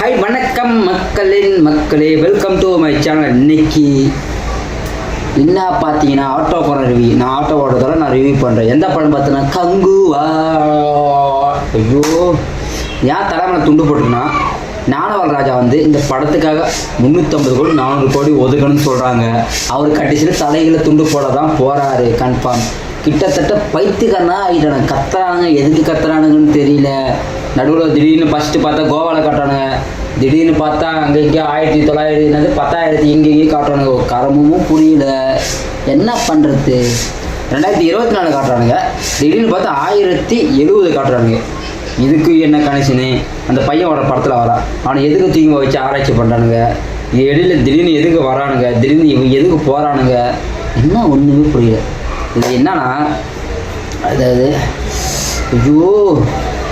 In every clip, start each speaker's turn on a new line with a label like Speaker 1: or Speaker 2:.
Speaker 1: Hi வணக்கம் மக்களே, welcome to my channel. இன்னைக்கு என்ன பார்த்தீங்கன்னா ஆட்டோ படம் ரிவ்யூ. நான் ஆட்டோ ஓடுறதால நான் ரிவ்யூ பண்ணுறேன். எந்த படம் பார்த்தீங்கன்னா கங்குவா. ஐயோ, ஏன் தலைமையில் துண்டு போட்டுருக்குன்னா ஞானவேல் ராஜா வந்து இந்த படத்துக்காக 350 கோடி 400 கோடி ஒதுக்கணும்னு சொல்கிறாங்க. அவர் கடைசியில் தலைகளை துண்டு போட தான் போகிறாரு. கன்ஃபார்ம் கிட்டத்தட்ட பைத்துக்காரனா ஆகிட்டானுங்க. கத்துறானுங்க, எதுக்கு கத்துறானுங்கன்னு தெரியல. நடுவில் திடீர்னு ஃபஸ்ட்டு பார்த்தா கோவாவில் காட்டுறானுங்க, திடீர்னு பார்த்தா அங்கே இங்கே 1900 10,000 இங்கே காட்டுறானுங்க. ஒரு கரமும் புரியல, என்ன பண்ணுறது. 2024 காட்டுறானுங்க, திடீர்னு பார்த்தா 1070 காட்டுறானுங்க. இதுக்கு என்ன கனெக்ஷனு? அந்த பையனோட படத்தில் வரான், அவனை எதுக்கு தூக்கி வச்சு ஆராய்ச்சி பண்ணுறானுங்க. இடையில திடீர்னு எதுக்கு வரானுங்க, திடீர்னு இவங்க எதுக்கு போகிறானுங்க, என்ன ஒன்றுமே புரியல. இது என்னன்னா, அதாவது ஐயோ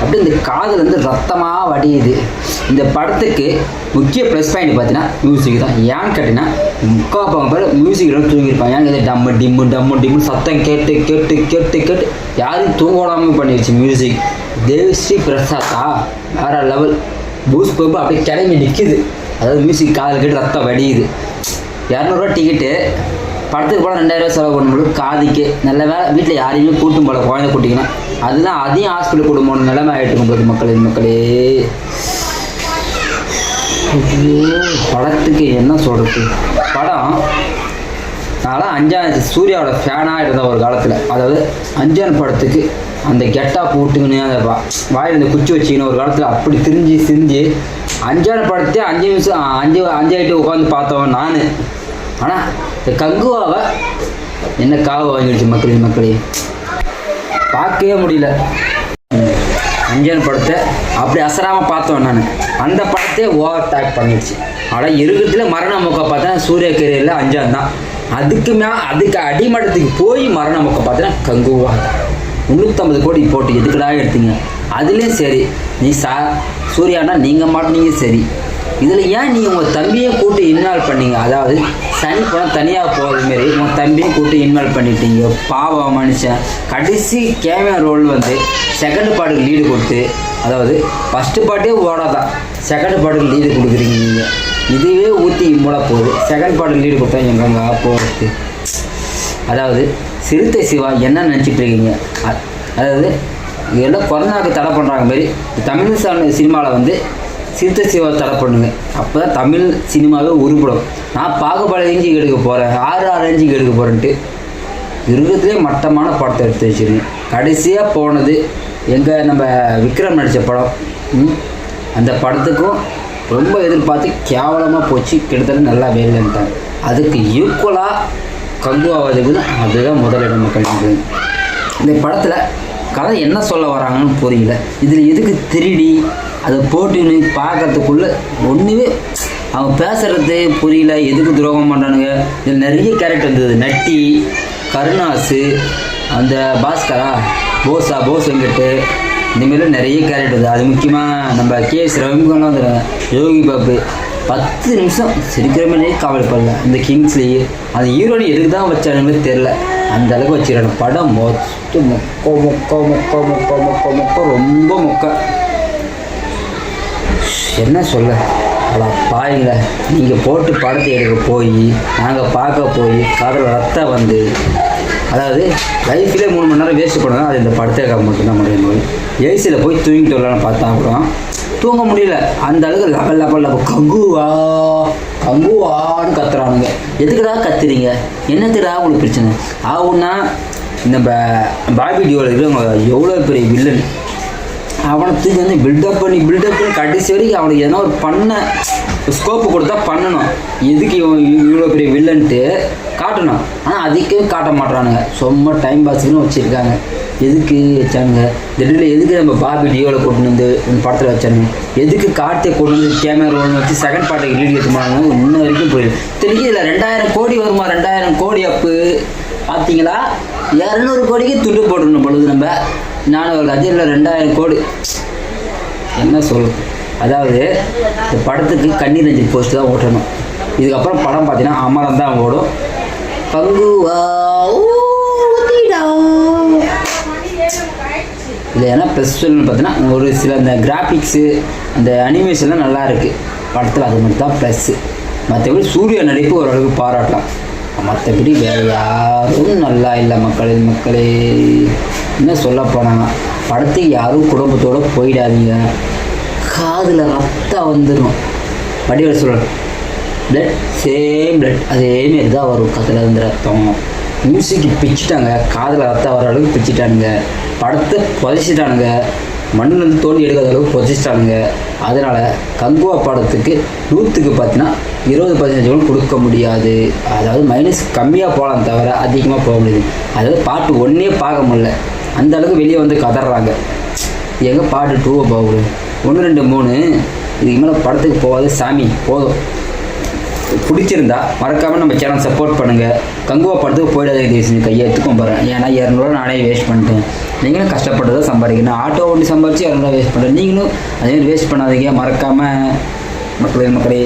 Speaker 1: அப்படி இந்த காதில் வந்து ரத்தமாக வடியுது. இந்த படத்துக்கு முக்கிய ப்ளஸ் பாயிண்ட் பார்த்தீங்கன்னா மியூசிக் தான். ஏன்னு கேட்டிங்கன்னா முக்காப்பாங்க பேர் மியூசிக்கில் தூங்கியிருப்பாங்க. ஏன் இது டம்மு டிம்மு சத்தம் கேட்டு கேட்டு கேட்டு கேட்டு யாரும் தூங்காமல் பண்ணிடுச்சு மியூசிக். தேவிஸ்ரீ பிரசாத்தா வேறு லெவல். பூஸ் பப்பு அப்படியே கிளம்பி நிற்கிது. அதாவது மியூசிக் காதில் கேட்டு ரத்தம் வடியுது. 200 டிக்கெட்டு படத்துக்கு போனால் 2000 செலவு பண்ணும்போது காதிக்கு நல்ல வேலை. வீட்டில் யாரையுமே கூட்டும் போல, குழந்தை கூட்டிங்கன்னா அதுதான் அதையும் ஹாஸ்பிட்டல் கூட்டும் போன நிலைமை ஆகிட்டு உங்களுக்கு மக்களே. படத்துக்கு என்ன சொல்கிறது, படம் நான்லாம் அஞ்சான் சூர்யாவோட ஃபேனாக இருந்த ஒரு காலத்தில். அதாவது அஞ்சான் படத்துக்கு அந்த கெட்டா போட்டுக்கின்னு அந்த வாயில் இந்த குச்சி வச்சிக்கின்னு ஒரு காலத்தில் அப்படி திரிஞ்சு அஞ்சான படத்தையே 5 நிமிஷம் 5 உட்காந்து பார்த்தவன் நான். ஆனால் இந்த கங்குவாவை என்ன காவை வாங்கிடுச்சு மக்களே. பார்க்கவே முடியல. அஞ்சான் படத்தை அப்படி அசராமல் பார்த்தோம் நான். அந்த படத்தையே ஓவர் டேக் பண்ணிடுச்சு. ஆனால் இருக்கிறதுல மரண முக்க பார்த்தா சூர்யா கேரியரில் அஞ்சான் தான். அதுக்கு அடிமட்டத்துக்கு போய் மரண முக்க பார்த்தா கங்குவா. 350 கோடி போட்டு எதுக்கடா எடுத்தீங்க? அதுலேயும் சரி, நீ சூர்யானா நீங்கள் மாட்டினீங்க சரி. இதில் ஏன் நீங்கள் உங்கள் தம்பியை கூட்டு இன்வால்வ் பண்ணீங்க? அதாவது சனி படம் தனியாக போகிறது மாரி உங்கள் தம்பியை கூட்டு இன்வால்வ் பண்ணிட்டீங்க. பாவம் மனுஷன். கடைசி கேமியா ரோல் வந்து செகண்ட் பாட்டுக்கு லீடு கொடுத்து, அதாவது ஃபஸ்ட்டு பாட்டே ஓடாதான் செகண்ட் பாட்டுக்கு லீடு கொடுக்குறீங்க நீங்கள். இதுவே ஊற்றி மூட போகுது. செகண்ட் பாட்டுக்கு லீடு கொடுத்தா எங்கங்க போகிறது? அதாவது சிறுத்தை சிவா என்ன நினச்சிட்டு இருக்கீங்க? அதாவது எல்லாம் கொரோனாவுக்கு தடை பண்ணுறாங்க மாரி தமிழ் சினிமாவில் வந்து சிறுத்தை சிவா தடை பண்ணுங்க. அப்போ தான் தமிழ் சினிமாவே உருப்படும். நான் பாகுபாடு ரேஞ்சுக்கு எடுக்க போகிறேன், 6 ரேஞ்சுக்கு எடுக்க போகிறேன்ட்டு இருக்கிறதுலே மட்டமான படத்தை எடுத்து வச்சுருங்க. கடைசியாக போனது எங்கள் நம்ம விக்ரம் நடித்த படம். அந்த படத்துக்கும் ரொம்ப எதிர்பார்த்து கேவலமாக போச்சு. கிட்டத்தட்ட நல்லா வேலைன்ட்டாங்க. அதுக்கு ஈக்குவலாக கங்குவாவதுக்கு தான் அதுதான் முதலிடம் மக்கள். இந்த படத்தில் கதை என்ன சொல்ல வராங்கன்னு புரியல. இதில் எதுக்கு திருடி அதை போட்டுன்னு பார்க்கறதுக்குள்ளே ஒன்றுமே அவங்க பேசுகிறது புரியல. எதுக்கு துரோகம் பண்ணுறானுங்க? இதில் நிறைய கேரக்டர் இருந்தது. நட்டி, கருணாசு, அந்த பாஸ்கரா, போஸ் வெங்கட்டு, இந்தமாரி நிறைய கேரக்டர் இருக்குது. அது முக்கியமாக நம்ம கேஎஸ் ரவிக்குமார்லாம் வந்துடுறாங்க. யோகி பாபு 10 நிமிஷம் சிரிக்கிற மாதிரியே கவலைப்படல. இந்த கிங்ஸ்லி அந்த ஹீரோனி எதுக்கு தான் வச்சானுங்களே தெரில. அந்த அளவுக்கு வச்சுக்கிறாங்க. படம் மொக்க ரொம்ப மொக்க. என்ன சொல்ல பாருங்க. நீங்கள் போட்டு படத்தை எடுக்க போய் நாங்கள் பார்க்க போய் காதில் ரத்தம் வந்து, அதாவது லைஃப்லேயே 3 மணி நேரம் வேஸ்ட் பண்ணணும். அது இந்த படத்தை மட்டும்தான் முடியும். ஏசியில் போய் தூங்கிட்டு வரலான்னு பார்த்தா அப்புறம் தூங்க முடியல. அந்த அளவுக்கு லெவல் கங்குவான்னு கத்துறானுங்க. எதுக்குடா கத்துறீங்க? என்னத்துடா உங்களுக்கு பிரச்சனை ஆகுன்னா? இந்த பாபி டியோவில் இருக்கிறவங்க எவ்வளோ பெரிய வில்லன். அவனை தூக்கி வந்து பில்டப் பண்ணி கடைசி வரைக்கும் அவனுக்கு எதனா ஒரு பண்ண ஸ்கோப்பு கொடுத்தா பண்ணணும். எதுக்கு இவ்வளோ பெரிய வில்லன்ட்டு காட்டணும். ஆனால் அதுக்கே காட்ட மாட்டுறானுங்க. சும்மா டைம் பாஸுக்குன்னு வச்சுருக்காங்க. எதுக்கு வச்சானுங்க? திடீர்னு எதுக்கு நம்ம பாபி டியோவில் கொண்டு வந்து இந்த படத்தில் வச்சானுங்க? எதுக்கு கார்த்தியை கொண்டு வந்து கேமரா ரோல்னு வச்சு செகண்ட் பார்ட்டுக்கு லீடு எடுத்துமாங்க? இன்னும் வரைக்கும் புரியல. தெரிஞ்சு இதில் 2000 கோடி வருமா? 2000 கோடி அப்பு பார்த்தீங்களா? 200 கோடிக்கு துண்டு போட்டுருணும் பொழுது நம்ம. நான் ஒரு கஜரில் 2000 கோடி என்ன சொல்லுது? அதாவது இந்த படத்துக்கு கண்ணீர் நெஞ்சில் போஸ்ட் தான் ஓட்டணும். இதுக்கப்புறம் படம் பார்த்தீங்கன்னா அமரம் தான் ஓடும். கங்குவா இதில் ஏன்னா ப்ளஸ் சொல்லணும்னு பார்த்தீங்கன்னா ஒரு சில இந்த கிராஃபிக்ஸு அந்த அனிமேஷன்லாம் நல்லா இருக்குது படத்தில், அது மட்டும் தான் ப்ளஸ்ஸு. மற்றபடி சூர்யா நடிப்பு ஓரளவுக்கு பாராட்டலாம். மற்றபடி வேறு யாரும் நல்லா இல்லை மக்களே. என்ன சொல்ல போனாங்க, படத்துக்கு யாரும் குடும்பத்தோடு போயிடாதீங்க. காதில் ரத்தம் வந்துடும். வடிவேல் சொல்கிறேன், பிளட் சேம் பிளட், அதேமாரி தான் வரும் காதில் இருந்து ரத்தம். மியூசிக்கு பிச்சுட்டாங்க, காதில் ரத்தம் வர அளவுக்கு பிச்சுட்டானுங்க. படத்தை புதைச்சிட்டானுங்க, மண்ணிலேருந்து தோண்டி எடுக்காத அளவுக்கு புதைச்சிட்டானுங்க. அதனால் கங்குவா படத்துக்கு 100க்கு பார்த்தீங்கன்னா 20% கூட கொடுக்க முடியாது. அதாவது மைனஸ் கம்மியாக போகலாம் தவிர அதிகமாக போக முடியாது. அதாவது பாட்டு 1 பார்க்க முடியல, அந்த அளவுக்கு வெளியே வந்து கதறாங்க. எங்கே பாட்டு 2 போகுது, 1 2 3 இதுக்கு மேலே படத்துக்கு போகாது சாமி, போதும். பிடிச்சிருந்தா மறக்காமல் நம்ம சேனல் சப்போர்ட் பண்ணுங்கள். கங்குவா படத்துக்கு போயிடாத தேசியம் கையெழுத்துக்கும் போகிறேன். ஏன்னா 200 நானே வேஸ்ட் பண்ணிட்டேன். நீங்களும் கஷ்டப்பட்டு தான் சம்பாதிக்கணும். ஆட்டோ ஓட்டி சம்பாதிச்சு 200 வேஸ்ட் பண்ணுறேன். நீங்களும் அதே வேஸ்ட் பண்ணாதீங்க மறக்காமல் மக்களே.